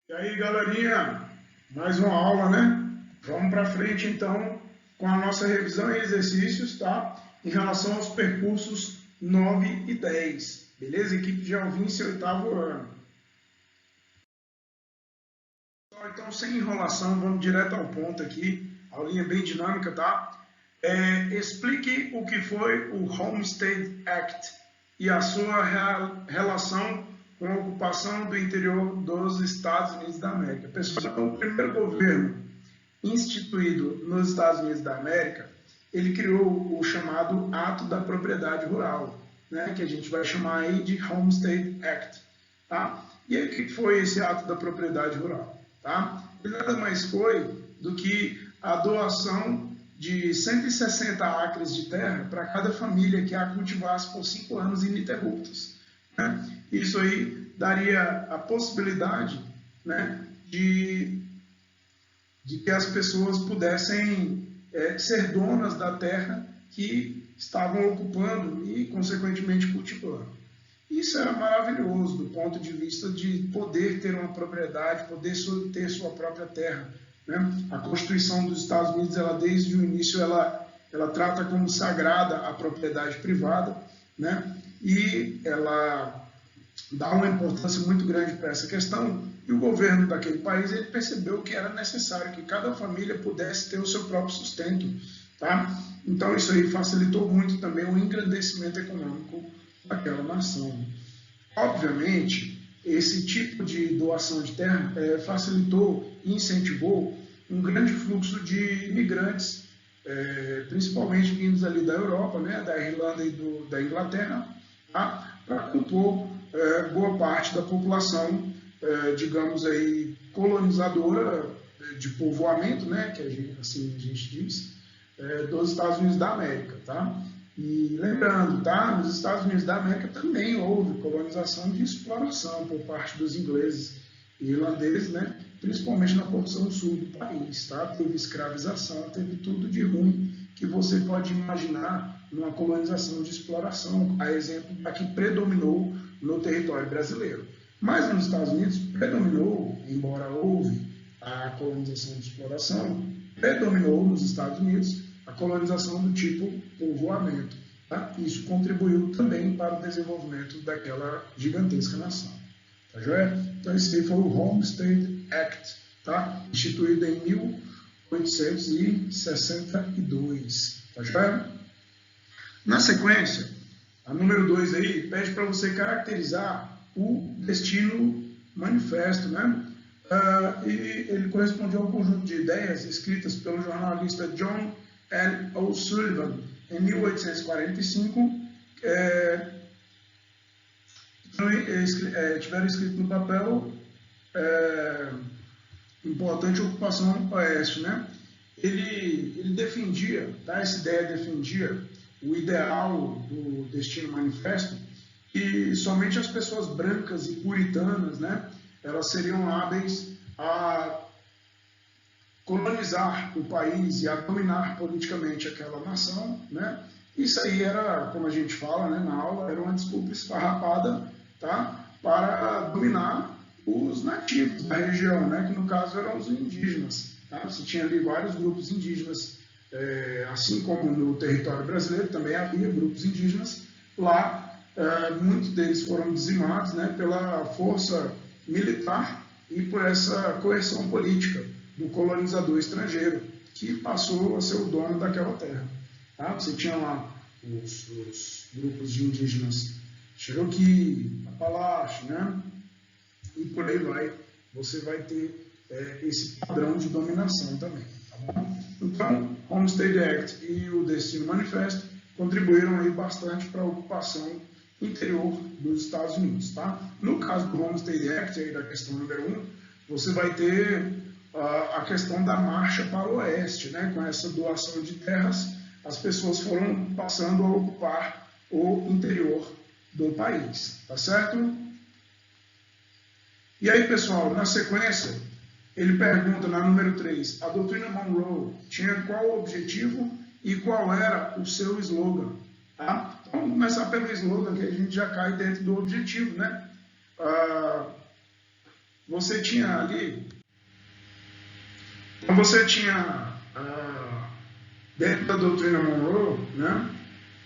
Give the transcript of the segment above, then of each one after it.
E aí, galerinha, mais uma aula, né? Vamos para frente então com a nossa revisão e exercícios, tá? Em relação aos percursos 9 e 10, beleza? Equipe de Alvince, oitavo ano. Então, sem enrolação, vamos direto ao ponto aqui. Aulinha bem dinâmica, tá? Explique o que foi o Homestead Act e a sua relação com a ocupação do interior dos Estados Unidos da América. Pessoal, então, o primeiro governo instituído nos Estados Unidos da América, ele criou o chamado Ato da Propriedade Rural, né, que a gente vai chamar aí de Homestead Act. Tá? E aí, o que foi esse Ato da Propriedade Rural? Tá? Ele nada mais foi do que a doação de 160 acres de terra para cada família que a cultivasse por 5 anos ininterruptos. Né? Isso aí daria a possibilidade, né, de que as pessoas pudessem ser donas da terra que estavam ocupando e, consequentemente, cultivando. Isso era maravilhoso do ponto de vista de poder ter uma propriedade, poder ter sua própria terra. Né? A Constituição dos Estados Unidos, ela, desde o início, ela trata como sagrada a propriedade privada, né? E ela dá uma importância muito grande para essa questão, e o governo daquele país ele percebeu que era necessário que cada família pudesse ter o seu próprio sustento. Tá? Então isso aí facilitou muito também o engrandecimento econômico daquela nação. Obviamente, esse tipo de doação de terra facilitou e incentivou um grande fluxo de imigrantes, principalmente vindos ali da Europa, né, da Irlanda e da Inglaterra, tá, para compor boa parte da população, digamos aí, colonizadora de povoamento, né, que assim a gente diz, dos Estados Unidos da América, tá? E lembrando, tá, nos Estados Unidos da América também houve colonização de exploração por parte dos ingleses e irlandeses, né, principalmente na porção sul do país, tá? Teve escravização, teve tudo de ruim que você pode imaginar numa colonização de exploração, a exemplo da que predominou no território brasileiro. Mas nos Estados Unidos predominou, embora houve a colonização de exploração, predominou nos Estados Unidos a colonização do tipo povoamento. Tá? Isso contribuiu também para o desenvolvimento daquela gigantesca nação. Tá joia? Então esse foi o Homestead Act, tá? Instituído em 1862. Tá joia? Na sequência, a número 2 aí pede para você caracterizar o destino manifesto, né? E ele corresponde a um conjunto de ideias escritas pelo jornalista John L. O'Sullivan em 1845, tiveram escrito no papel importante ocupação oeste, né? Ele defendia, tá? Essa ideia defendia o ideal do Destino Manifesto, e somente as pessoas brancas e puritanas, né, elas seriam hábeis a colonizar o país e a dominar politicamente aquela nação, né? Isso aí era, como a gente fala, né, na aula, era uma desculpa esfarrapada, tá, para dominar os nativos da região, né, que no caso eram os indígenas. Tá? Você tinha ali vários grupos indígenas, assim como no território brasileiro também havia grupos indígenas lá. Muitos deles foram dizimados, né, pela força militar e por essa coerção política do colonizador estrangeiro, que passou a ser o dono daquela terra. Tá? Você tinha lá os grupos de indígenas Cherokee, Apalache, né? E por aí vai, você vai ter esse padrão de dominação também. Tá bom? Então, Homestead Act e o Destino Manifesto contribuíram aí bastante para a ocupação interior dos Estados Unidos. Tá? No caso do Homestead Act, aí da questão número 1, você vai ter a questão da marcha para o oeste, né? Com essa doação de terras, as pessoas foram passando a ocupar o interior do país, tá certo? E aí, pessoal, na sequência, ele pergunta na número 3, a doutrina Monroe tinha qual objetivo e qual era o seu slogan? Tá? Então, vamos começar pelo slogan, que a gente já cai dentro do objetivo, né? você tinha ali, então você tinha dentro da doutrina Monroe, né,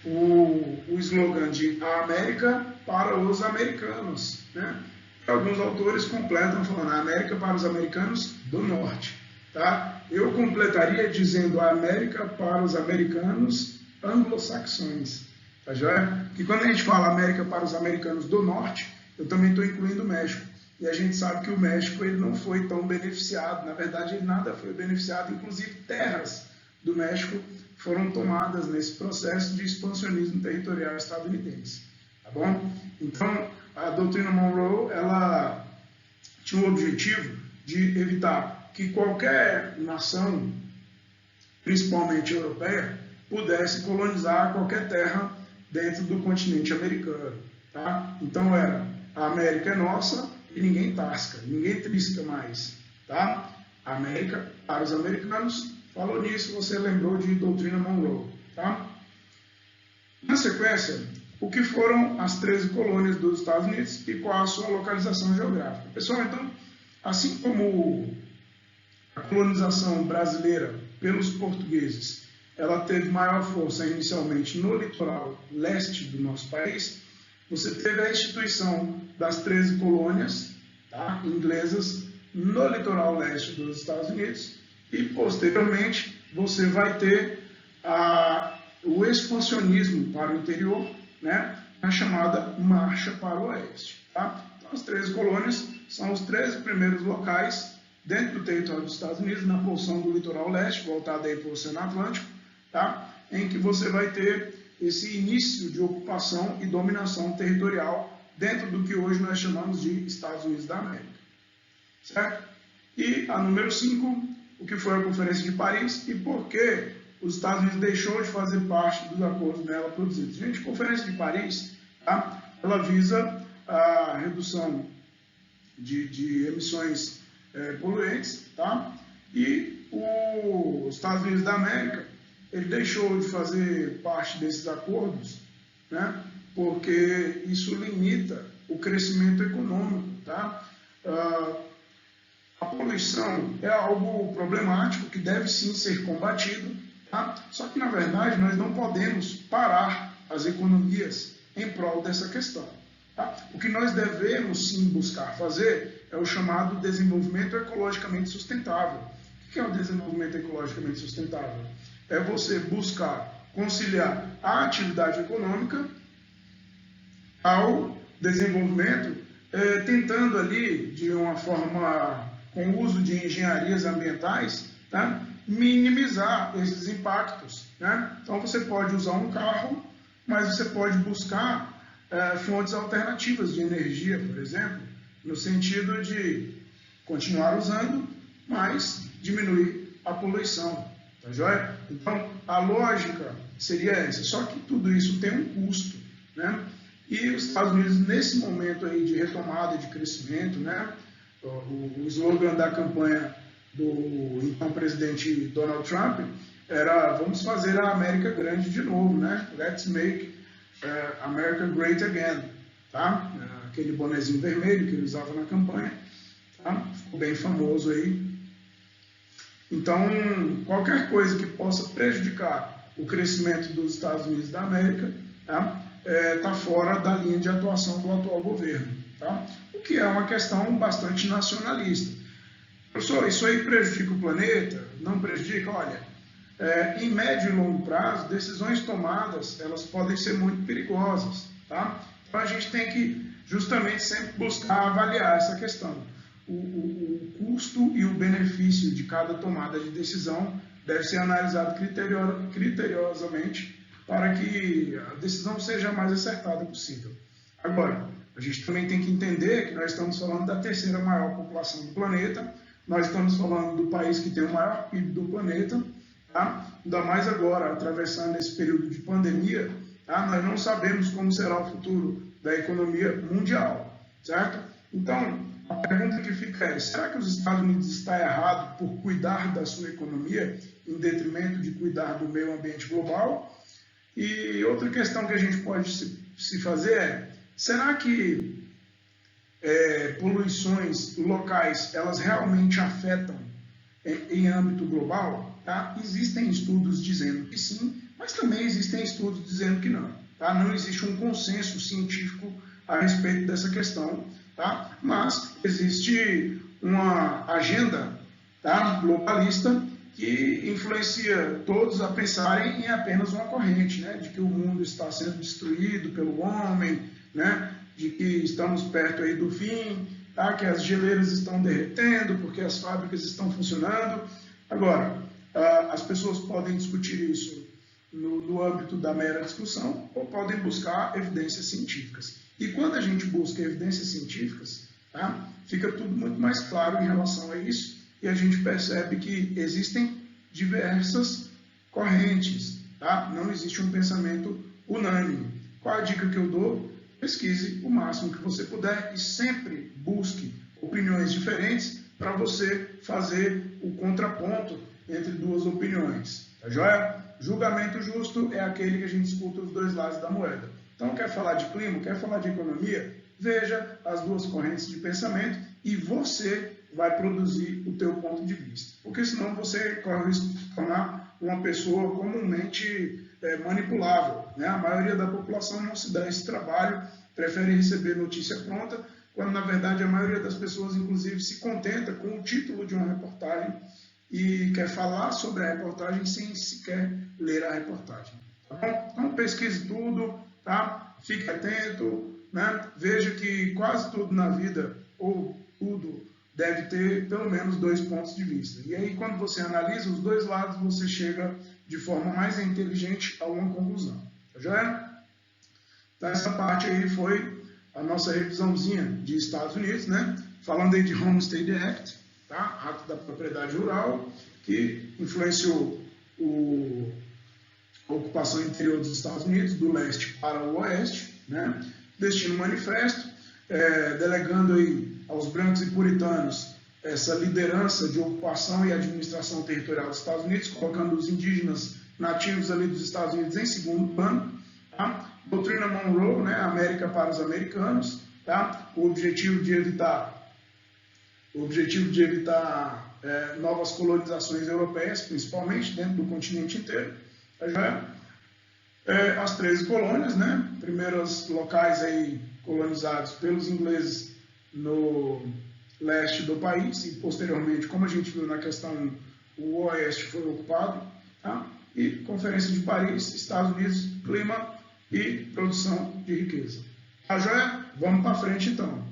o slogan de a América para os americanos, né? Alguns autores completam falando a América para os americanos do norte, tá? Eu completaria dizendo a América para os americanos anglo-saxões, tá joia? Porque quando a gente fala América para os americanos do norte, eu também estou incluindo o México. E a gente sabe que o México ele não foi tão beneficiado, na verdade ele nada foi beneficiado, inclusive terras do México foram tomadas nesse processo de expansionismo territorial estadunidense, tá bom? Então, a doutrina Monroe, ela tinha o objetivo de evitar que qualquer nação, principalmente europeia, pudesse colonizar qualquer terra dentro do continente americano, tá? Então era, a América é nossa e ninguém tasca, ninguém trisca mais, tá? A América para os americanos. Falou nisso, você lembrou de doutrina Monroe, tá? Na sequência, o que foram as 13 colônias dos Estados Unidos e qual a sua localização geográfica. Pessoal, então, assim como a colonização brasileira pelos portugueses, ela teve maior força inicialmente no litoral leste do nosso país, você teve a instituição das 13 colônias, tá, inglesas no litoral leste dos Estados Unidos e, posteriormente, você vai ter o expansionismo para o interior, né, a chamada Marcha para o Oeste. Tá? Então, as 13 colônias são os 13 primeiros locais dentro do território dos Estados Unidos, na porção do litoral leste, voltada aí para o Oceano Atlântico, tá? Em que você vai ter esse início de ocupação e dominação territorial dentro do que hoje nós chamamos de Estados Unidos da América. Certo? E a número 5, o que foi a Conferência de Paris e por que os Estados Unidos deixou de fazer parte dos acordos nela produzidos. Gente, a Conferência de Paris, tá? Ela visa a redução de emissões poluentes, tá? E os Estados Unidos da América, ele deixou de fazer parte desses acordos, né? Porque isso limita o crescimento econômico, tá? A poluição é algo problemático que deve sim ser combatido, tá? Só que, na verdade, nós não podemos parar as economias em prol dessa questão. Tá? O que nós devemos sim buscar fazer é o chamado desenvolvimento ecologicamente sustentável. O que é o desenvolvimento ecologicamente sustentável? É você buscar conciliar a atividade econômica ao desenvolvimento, tentando ali, de uma forma com o uso de engenharias ambientais, tá? Minimizar esses impactos. Né? Então você pode usar um carro, mas você pode buscar fontes alternativas de energia, por exemplo, no sentido de continuar usando, mas diminuir a poluição. Tá joia? Então a lógica seria essa, só que tudo isso tem um custo. Né? E os Estados Unidos, nesse momento aí de retomada, de crescimento, né? O slogan da campanha do então presidente Donald Trump era: vamos fazer a América grande de novo, né? Let's make America great again, tá? Aquele bonezinho vermelho que ele usava na campanha, tá? Ficou bem famoso aí. Então, qualquer coisa que possa prejudicar o crescimento dos Estados Unidos da América, tá? Tá fora da linha de atuação do atual governo, tá? O que é uma questão bastante nacionalista. Professor, isso aí prejudica o planeta? Não prejudica? Olha, em médio e longo prazo, decisões tomadas, elas podem ser muito perigosas, tá? Então a gente tem que justamente sempre buscar avaliar essa questão. O custo e o benefício de cada tomada de decisão deve ser analisado criteriosamente para que a decisão seja a mais acertada possível. Agora, a gente também tem que entender que nós estamos falando da terceira maior população do planeta, nós estamos falando do país que tem o maior PIB do planeta, tá? Ainda mais agora, atravessando esse período de pandemia, tá? Nós não sabemos como será o futuro da economia mundial, certo? Então, a pergunta que fica é: será que os Estados Unidos está errado por cuidar da sua economia em detrimento de cuidar do meio ambiente global? E outra questão que a gente pode se fazer é: será que poluições locais, elas realmente afetam em âmbito global? Tá? Existem estudos dizendo que sim, mas também existem estudos dizendo que não. Tá? Não existe um consenso científico a respeito dessa questão, tá? Mas existe uma agenda, tá, globalista que influencia todos a pensarem em apenas uma corrente, né, de que o mundo está sendo destruído pelo homem, né, de que estamos perto aí do fim, tá, que as geleiras estão derretendo porque as fábricas estão funcionando. Agora, as pessoas podem discutir isso no âmbito da mera discussão ou podem buscar evidências científicas. E quando a gente busca evidências científicas, tá, fica tudo muito mais claro em relação a isso e a gente percebe que existem diversas correntes, tá? Não existe um pensamento unânime. Qual a dica que eu dou? Pesquise o máximo que você puder e sempre busque opiniões diferentes para você fazer o contraponto entre duas opiniões. Tá joia? Julgamento justo é aquele que a gente escuta os dois lados da moeda. Então, quer falar de clima, quer falar de economia? Veja as duas correntes de pensamento e você vai produzir o teu ponto de vista. Porque senão você corre o risco de se tornar uma pessoa comumente manipulável, né? A maioria da população não se dá esse trabalho, prefere receber notícia pronta, quando na verdade a maioria das pessoas, inclusive, se contenta com o título de uma reportagem e quer falar sobre a reportagem sem sequer ler a reportagem. Tá bom? Então pesquise tudo, tá? Fique atento, né? Veja que quase tudo na vida, ou tudo, deve ter pelo menos dois pontos de vista. E aí, quando você analisa os dois lados, você chega de forma mais inteligente a uma conclusão. Tá joia? Então, essa parte aí foi a nossa revisãozinha de Estados Unidos, né? Falando aí de Homestead Act, tá? Ato da Propriedade Rural, que influenciou a ocupação interior dos Estados Unidos, do leste para o oeste, né? Destino Manifesto, delegando aí aos brancos e puritanos essa liderança de ocupação e administração territorial dos Estados Unidos, colocando os indígenas nativos ali dos Estados Unidos em segundo plano. Tá? Doutrina Monroe, né? América para os americanos, tá? O objetivo de evitar novas colonizações europeias, principalmente dentro do continente inteiro. As 13 colônias, né? Primeiros locais aí colonizados pelos ingleses no leste do país e posteriormente, como a gente viu na questão, o oeste foi ocupado, tá? E Conferência de Paris, Estados Unidos, clima e produção de riqueza. Tá joia? Vamos para frente então.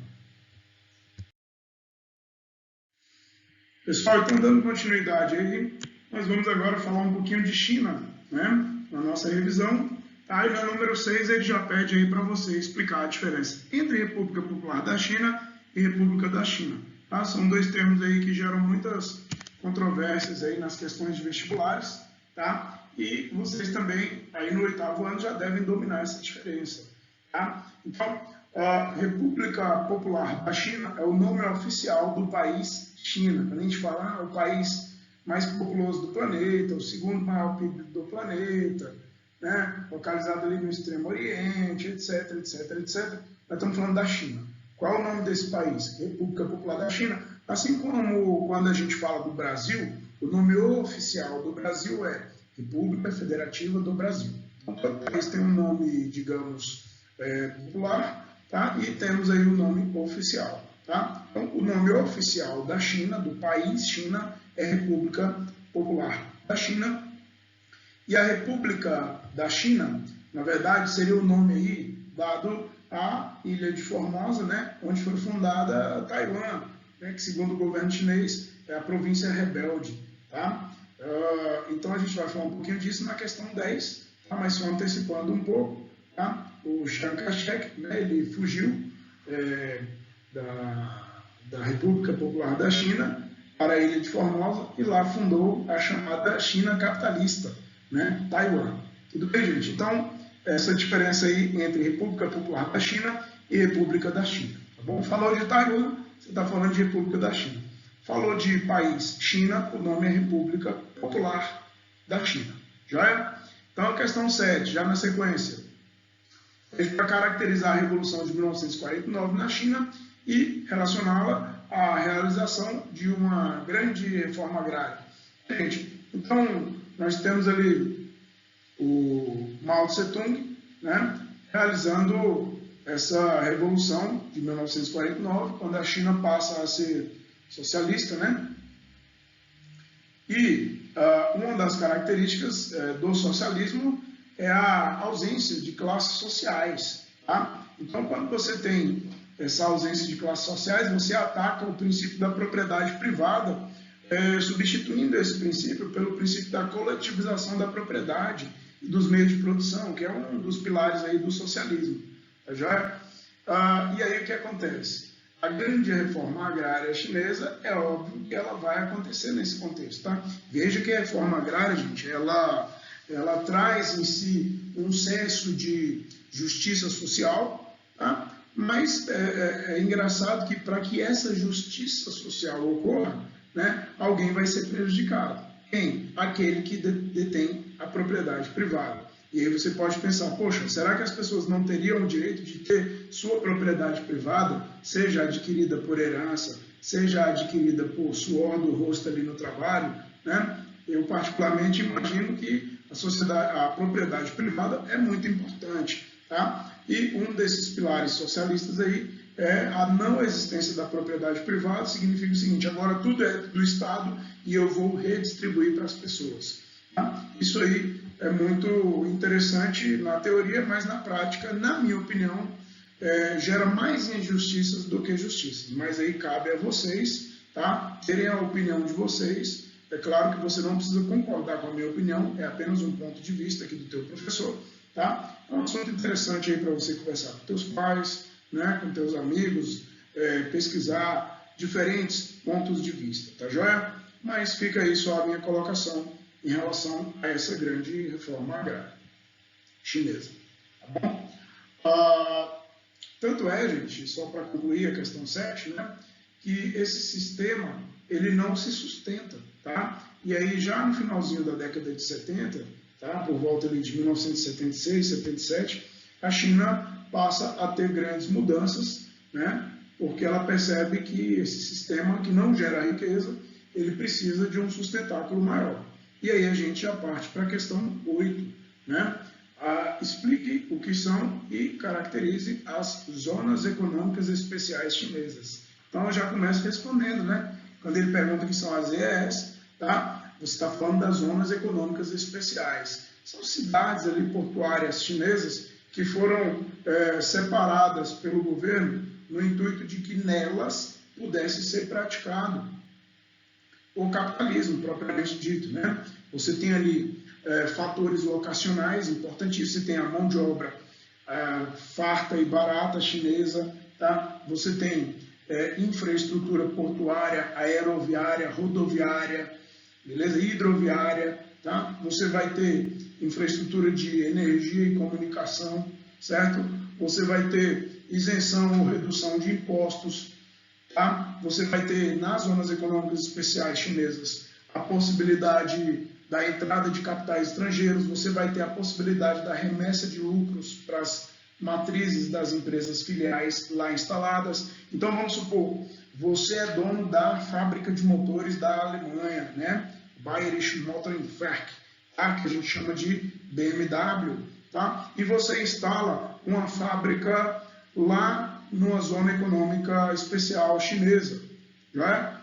Pessoal, então dando continuidade aí, nós vamos agora falar um pouquinho de China, né? Na nossa revisão. Tá? E no número 6 ele já pede aí para você explicar a diferença entre República Popular da China e República da China. Tá? São dois termos aí que geram muitas controvérsias aí nas questões de vestibulares, tá? E vocês também aí no 8º ano já devem dominar essa diferença, tá? Então, a República Popular da China é o nome oficial do país China. Quando a gente fala o país mais populoso do planeta, o segundo maior PIB do planeta, né? Localizado ali no Extremo Oriente, etc, etc, etc. Nós estamos falando da China. Qual é o nome desse país? República Popular da China. Assim como quando a gente fala do Brasil, o nome oficial do Brasil é República Federativa do Brasil. Então, todo país tem um nome, digamos, popular, tá? E temos aí o nome oficial. Tá? Então, o nome oficial da China, do país China, é República Popular da China. E a República da China, na verdade, seria o nome aí dado à ilha de Formosa, né, onde foi fundada Taiwan, né, que segundo o governo chinês é a província rebelde. Tá? Então a gente vai falar um pouquinho disso na questão 10, tá? Mas só antecipando um pouco. Tá? O Chiang Kai-shek, né, ele fugiu da República Popular da China para a ilha de Formosa e lá fundou a chamada China capitalista, né, Taiwan. Tudo bem, gente? Então, essa diferença aí entre República Popular da China e República da China. Tá bom? Falou de Taiwan, você está falando de República da China. Falou de país China, o nome é República Popular da China. Joia? Então, a questão 7, já na sequência. Para caracterizar a Revolução de 1949 na China e relacioná-la à realização de uma grande reforma agrária. Gente, então, nós temos ali o Mao Tse Tung, né, realizando essa revolução de 1949, quando a China passa a ser socialista, né? E uma das características do socialismo é a ausência de classes sociais, tá? Então, quando você tem essa ausência de classes sociais, você ataca o princípio da propriedade privada, substituindo esse princípio pelo princípio da coletivização da propriedade e dos meios de produção, que é um dos pilares aí do socialismo. Tá joia? E aí o que acontece? A grande reforma agrária chinesa, é óbvio que ela vai acontecer nesse contexto. Tá? Veja que a reforma agrária, gente, ela traz em si um senso de justiça social, tá? Mas é engraçado que para que essa justiça social ocorra, né, alguém vai ser prejudicado. Quem? Aquele que detém a propriedade privada. E aí você pode pensar, poxa, será que as pessoas não teriam o direito de ter sua propriedade privada, seja adquirida por herança, seja adquirida por suor do rosto ali no trabalho, né? Eu particularmente imagino que a propriedade privada é muito importante, tá? E um desses pilares socialistas aí é a não existência da propriedade privada, significa o seguinte, agora tudo é do Estado e eu vou redistribuir para as pessoas. Tá? Isso aí é muito interessante na teoria, mas na prática, na minha opinião, gera mais injustiças do que justiças. Mas aí cabe a vocês, tá? Terem a opinião de vocês. É claro que você não precisa concordar com a minha opinião, é apenas um ponto de vista aqui do teu professor. Tá? É um assunto interessante aí para você conversar com teus pais, né, com teus amigos, pesquisar diferentes pontos de vista, tá joia? Mas fica aí só a minha colocação em relação a essa grande reforma agrária chinesa, tá bom? Tanto é, gente, só para concluir a questão 7, né, que esse sistema ele não se sustenta, tá? E aí já no finalzinho da década de 70, tá, por volta ali de 1976, 77, a China passa a ter grandes mudanças, né, porque ela percebe que esse sistema que não gera riqueza, ele precisa de um sustentáculo maior. E aí a gente já parte para a questão 8, né? Explique o que são e caracterize as zonas econômicas especiais chinesas. Então eu já começo respondendo, né? Quando ele pergunta o que são as ZES, tá? Você está falando das zonas econômicas especiais. São cidades ali portuárias chinesas que foram separadas pelo governo no intuito de que nelas pudesse ser praticado o capitalismo propriamente dito, né? Você tem ali fatores locacionais importantíssimos, você tem a mão de obra farta e barata chinesa, tá? Você tem infraestrutura portuária, aeroviária, rodoviária, beleza? Hidroviária, tá? Você vai ter infraestrutura de energia e comunicação, certo? Você vai ter isenção ou redução de impostos, tá? Você vai ter nas zonas econômicas especiais chinesas a possibilidade da entrada de capitais estrangeiros, você vai ter a possibilidade da remessa de lucros para as matrizes das empresas filiais lá instaladas. Então vamos supor, você é dono da fábrica de motores da Alemanha, né? Bayerische Motorenwerk, tá? Que a gente chama de BMW, tá? E você instala uma fábrica lá numa zona econômica especial chinesa, né?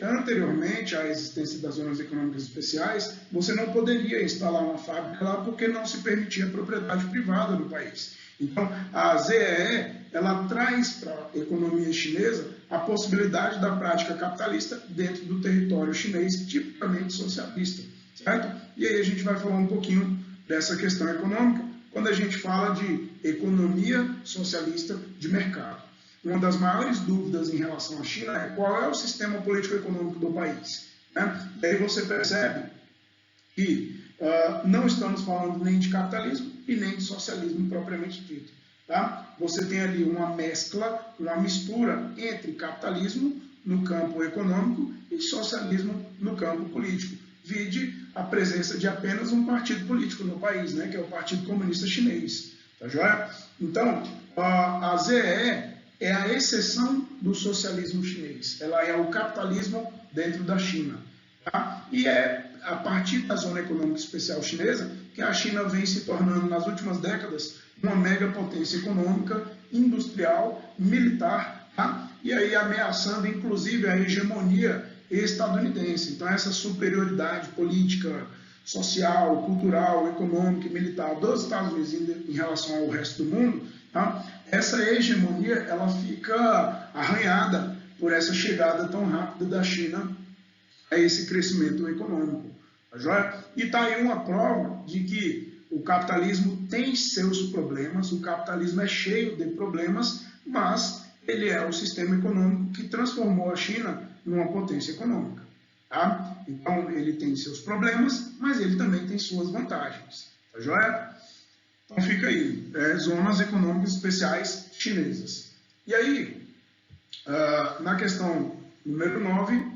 Anteriormente à existência das zonas econômicas especiais, você não poderia instalar uma fábrica lá porque não se permitia propriedade privada no país. Então, a ZEE, ela traz para a economia chinesa a possibilidade da prática capitalista dentro do território chinês, tipicamente socialista, certo? E aí a gente vai falar um pouquinho dessa questão econômica quando a gente fala de economia socialista de mercado. Uma das maiores dúvidas em relação à China é qual é o sistema político-econômico do país, né? E aí você percebe que não estamos falando nem de capitalismo e nem de socialismo propriamente dito. Tá? Você tem ali uma mescla, uma mistura entre capitalismo no campo econômico e socialismo no campo político. Vide a presença de apenas um partido político no país, né? Que é o Partido Comunista Chinês. Tá joia? Então, a ZEE é a exceção do socialismo chinês. Ela é o capitalismo dentro da China. Tá? E é a partir da zona econômica especial chinesa que a China vem se tornando, nas últimas décadas, uma megapotência econômica, industrial, militar, tá? E aí ameaçando, inclusive, a hegemonia estadunidense. Então, essa superioridade política, social, cultural, econômica e militar dos Estados Unidos em relação ao resto do mundo, tá? Essa hegemonia ela fica arranhada por essa chegada tão rápida da China a esse crescimento econômico. Tá joia? E está aí uma prova de que o capitalismo tem seus problemas, o capitalismo é cheio de problemas, mas ele é o sistema econômico que transformou a China numa potência econômica. Tá? Então, ele tem seus problemas, mas ele também tem suas vantagens. Tá joia? Então, fica aí. Zonas econômicas especiais chinesas. E aí, na questão número 9,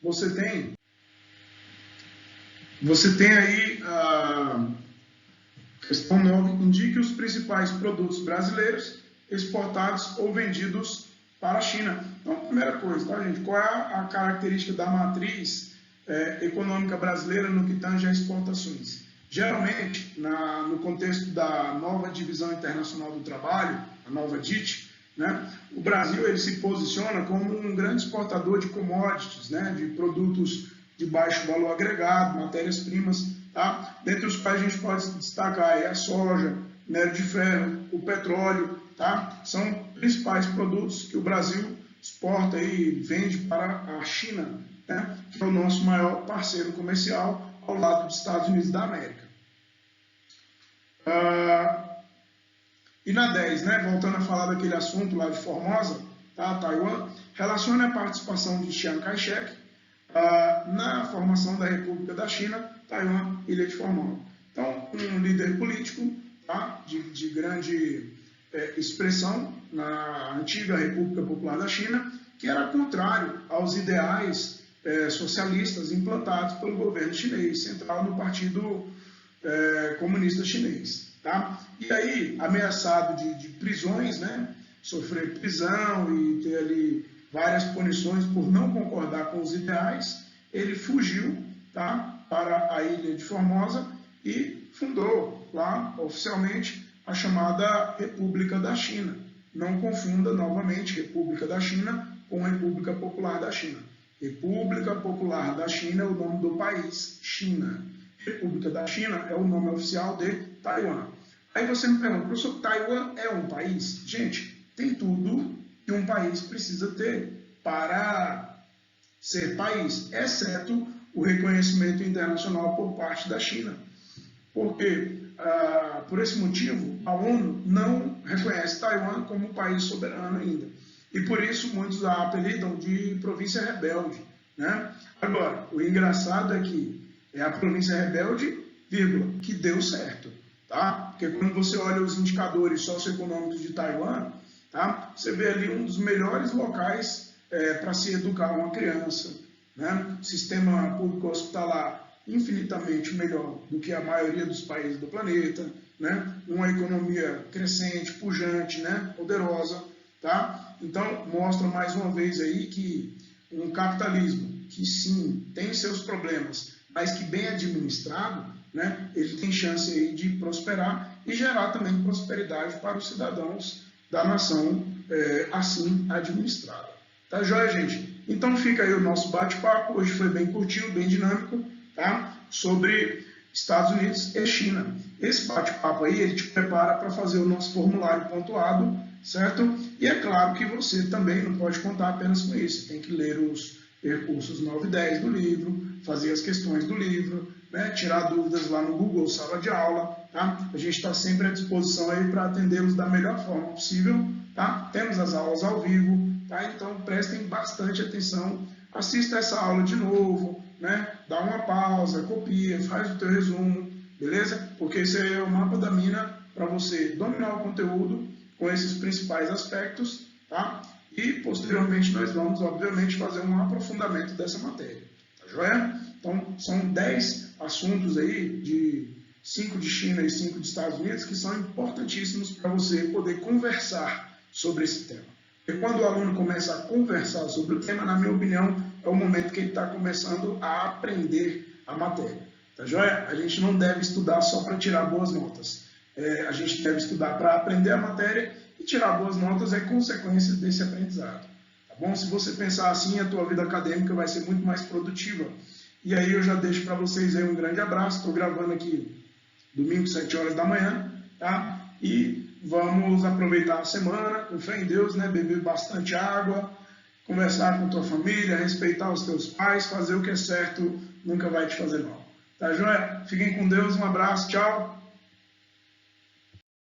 você tem aí a questão 9, indique os principais produtos brasileiros exportados ou vendidos para a China. Então, primeira coisa, tá, gente? Qual é a característica da matriz econômica brasileira no que tange a exportações? Geralmente, no contexto da nova Divisão Internacional do Trabalho, a nova DIT, né, o Brasil ele se posiciona como um grande exportador de commodities, né, de produtos de baixo valor agregado, matérias-primas, tá? Dentre os quais a gente pode destacar aí a soja, minério de ferro, o petróleo, tá? São principais produtos que o Brasil exporta e vende para a China, né? Que é o nosso maior parceiro comercial ao lado dos Estados Unidos da América. E na 10, né? Voltando a falar daquele assunto lá de Formosa, tá? Taiwan, relaciona a participação de Chiang Kai-shek na formação da República da China, Taiwan, Ilha de Formosa. Então, um líder político, tá, de grande expressão na antiga República Popular da China, que era contrário aos ideais socialistas implantados pelo governo chinês, central no Partido Comunista Chinês. Tá? E aí, ameaçado de prisões, né, sofrer prisão e ter ali várias punições por não concordar com os ideais, ele fugiu, tá, para a ilha de Formosa e fundou lá, oficialmente, a chamada República da China. Não confunda novamente República da China com República Popular da China. República Popular da China é o nome do país, China. República da China é o nome oficial de Taiwan. Aí você me pergunta, professor, Taiwan é um país? Gente, tem tudo que um país precisa ter para ser país, exceto o reconhecimento internacional por parte da China. Porque, por esse motivo, a ONU não reconhece Taiwan como país soberano ainda. E por isso muitos a apelidam de província rebelde, né? Agora, o engraçado é que é a província rebelde, vírgula, que deu certo. Tá? Porque quando você olha os indicadores socioeconômicos de Taiwan, tá? Você vê ali um dos melhores locais para se educar uma criança, né? Sistema público hospitalar infinitamente melhor do que a maioria dos países do planeta, né? Uma economia crescente, pujante, né? Poderosa, tá? Então mostra mais uma vez aí que um capitalismo que sim tem seus problemas, mas que bem administrado, né, ele tem chance aí de prosperar e gerar também prosperidade para os cidadãos da nação assim administrada. Tá joia, gente? Então fica aí o nosso bate-papo. Hoje foi bem curtinho, bem dinâmico, tá? Sobre Estados Unidos e China. Esse bate-papo aí, ele te prepara para fazer o nosso formulário pontuado, certo? E é claro que você também não pode contar apenas com isso. Você tem que ler os percursos 9 e 10 do livro, fazer as questões do livro, né, tirar dúvidas lá no Google Sala de Aula, tá? A gente está sempre à disposição aí para atendê-los da melhor forma possível, tá? Temos as aulas ao vivo, tá? Então prestem bastante atenção, assista essa aula de novo, né? Dá uma pausa, copia, faz o teu resumo, beleza? Porque esse aí é o mapa da mina para você dominar o conteúdo com esses principais aspectos, tá? E posteriormente nós vamos, obviamente, fazer um aprofundamento dessa matéria, tá joia? Então, são 10 assuntos aí, de 5 de China e 5 dos Estados Unidos, que são importantíssimos para você poder conversar sobre esse tema. quando o aluno começa a conversar sobre o tema, na minha opinião, é o momento que ele está começando a aprender a matéria. Tá joia? A gente não deve estudar só para tirar boas notas. A gente deve estudar para aprender a matéria e tirar boas notas é consequência desse aprendizado. Tá bom? Se você pensar assim, a tua vida acadêmica vai ser muito mais produtiva. E aí eu já deixo para vocês aí um grande abraço. Estou gravando aqui domingo, 7 horas da manhã, tá? E vamos aproveitar a semana, com fé em Deus, né? Beber bastante água, conversar com tua família, respeitar os teus pais, fazer o que é certo nunca vai te fazer mal. Tá joia? Fiquem com Deus, um abraço, tchau!